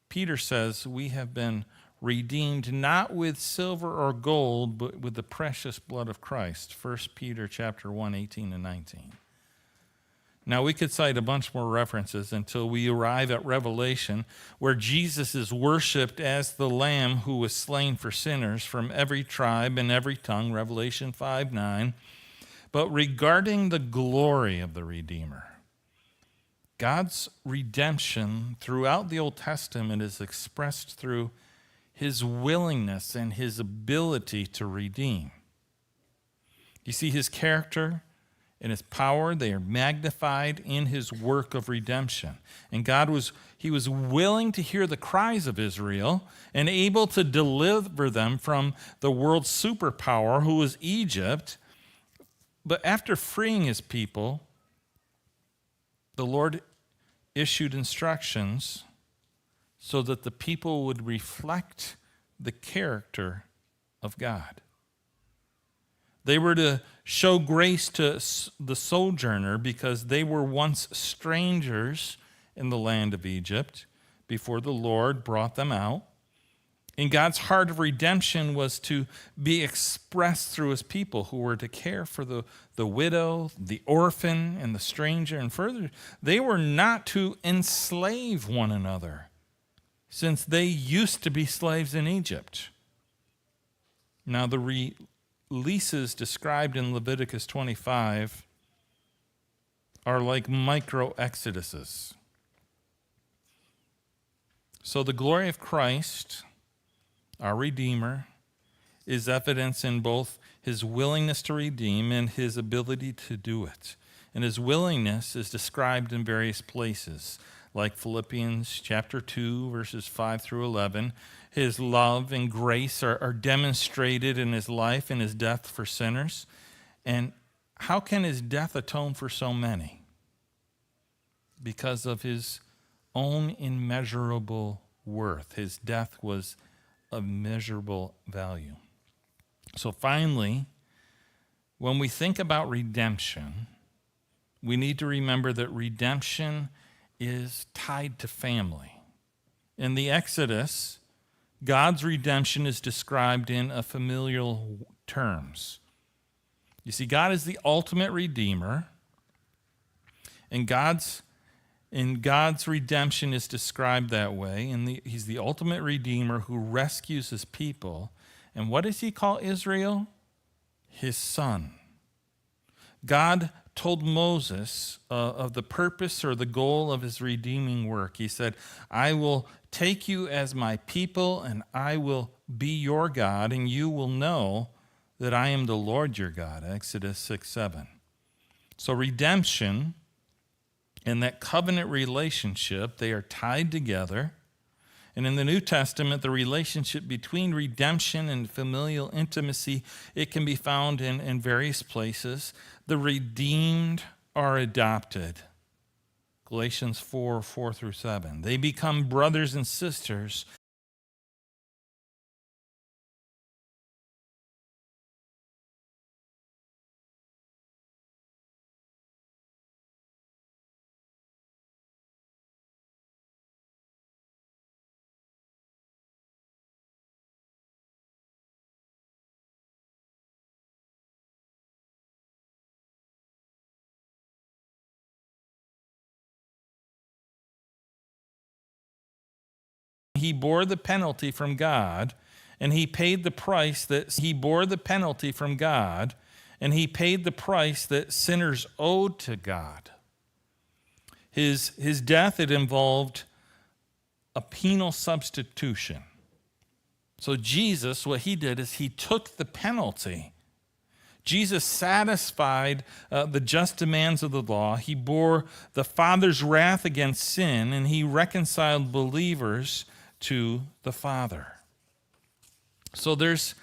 Peter says we have been redeemed not with silver or gold, but with the precious blood of Christ. 1 Peter chapter 1, 18 and 19. Now, we could cite a bunch more references until we arrive at Revelation, where Jesus is worshiped as the Lamb who was slain for sinners from every tribe and every tongue, Revelation 5:9. But regarding the glory of the Redeemer, God's redemption throughout the Old Testament is expressed through his willingness and his ability to redeem. You see, his character and his power, they are magnified in his work of redemption. And he was willing to hear the cries of Israel and able to deliver them from the world's superpower, who was Egypt. But after freeing his people, the Lord issued instructions so that the people would reflect the character of God. They were to show grace to the sojourner because they were once strangers in the land of Egypt before the Lord brought them out. And God's heart of redemption was to be expressed through his people, who were to care for the widow, the orphan, and the stranger. And further, they were not to enslave one another, since they used to be slaves in Egypt. Now, the releases described in Leviticus 25 are like micro-exoduses. So the glory of Christ, our Redeemer, is evidence in both his willingness to redeem and his ability to do it. And his willingness is described in various places, like Philippians chapter 2, verses 5 through 11. His love and grace are demonstrated in his life and his death for sinners. And how can his death atone for so many? Because of his own immeasurable worth. His death was of measurable value. So finally, when we think about redemption, we need to remember that redemption is tied to family. In the Exodus, God's redemption is described in a familial terms. You see, God is the ultimate redeemer, and God's redemption is described that way. And he's the ultimate redeemer who rescues his people. And what does he call Israel? His son. God told Moses of the purpose or the goal of his redeeming work. He said, I will take you as my people, and I will be your God, and you will know that I am the Lord your God. Exodus 6:7. So redemption and that covenant relationship, they are tied together. And in the New Testament, the relationship between redemption and familial intimacy, it can be found in various places. The redeemed are adopted. Galatians 4 through 7. They become brothers and sisters. He bore the penalty from God, and he paid the price that sinners owed to God. His death, it involved a penal substitution. So Jesus, what he did is he took the penalty. Jesus satisfied the just demands of the law. He bore the Father's wrath against sin, and he reconciled believers to the Father. So there's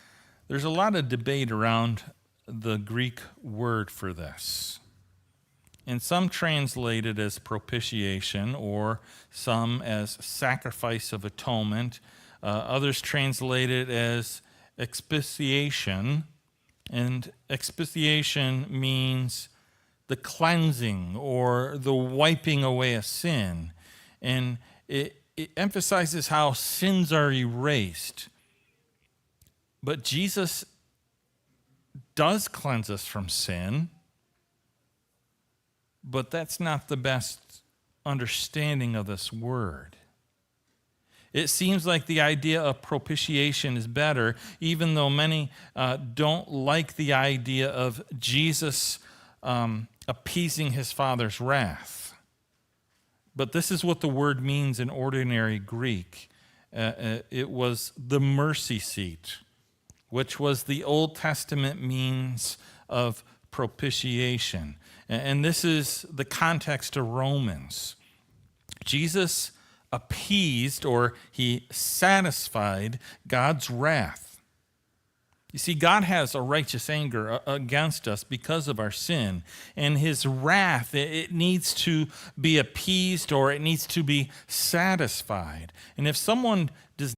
a lot of debate around the Greek word for this. And some translate it as propitiation, or some as sacrifice of atonement. Others translate it as expiation. And expiation means the cleansing or the wiping away of sin. And it emphasizes how sins are erased. But Jesus does cleanse us from sin, but that's not the best understanding of this word. It seems like the idea of propitiation is better, even though many don't like the idea of Jesus appeasing his Father's wrath. But this is what the word means in ordinary Greek. It was the mercy seat, which was the Old Testament means of propitiation. And this is the context of Romans. Jesus appeased, or he satisfied, God's wrath. You see, God has a righteous anger against us because of our sin, and his wrath, it needs to be appeased, or it needs to be satisfied. And if someone does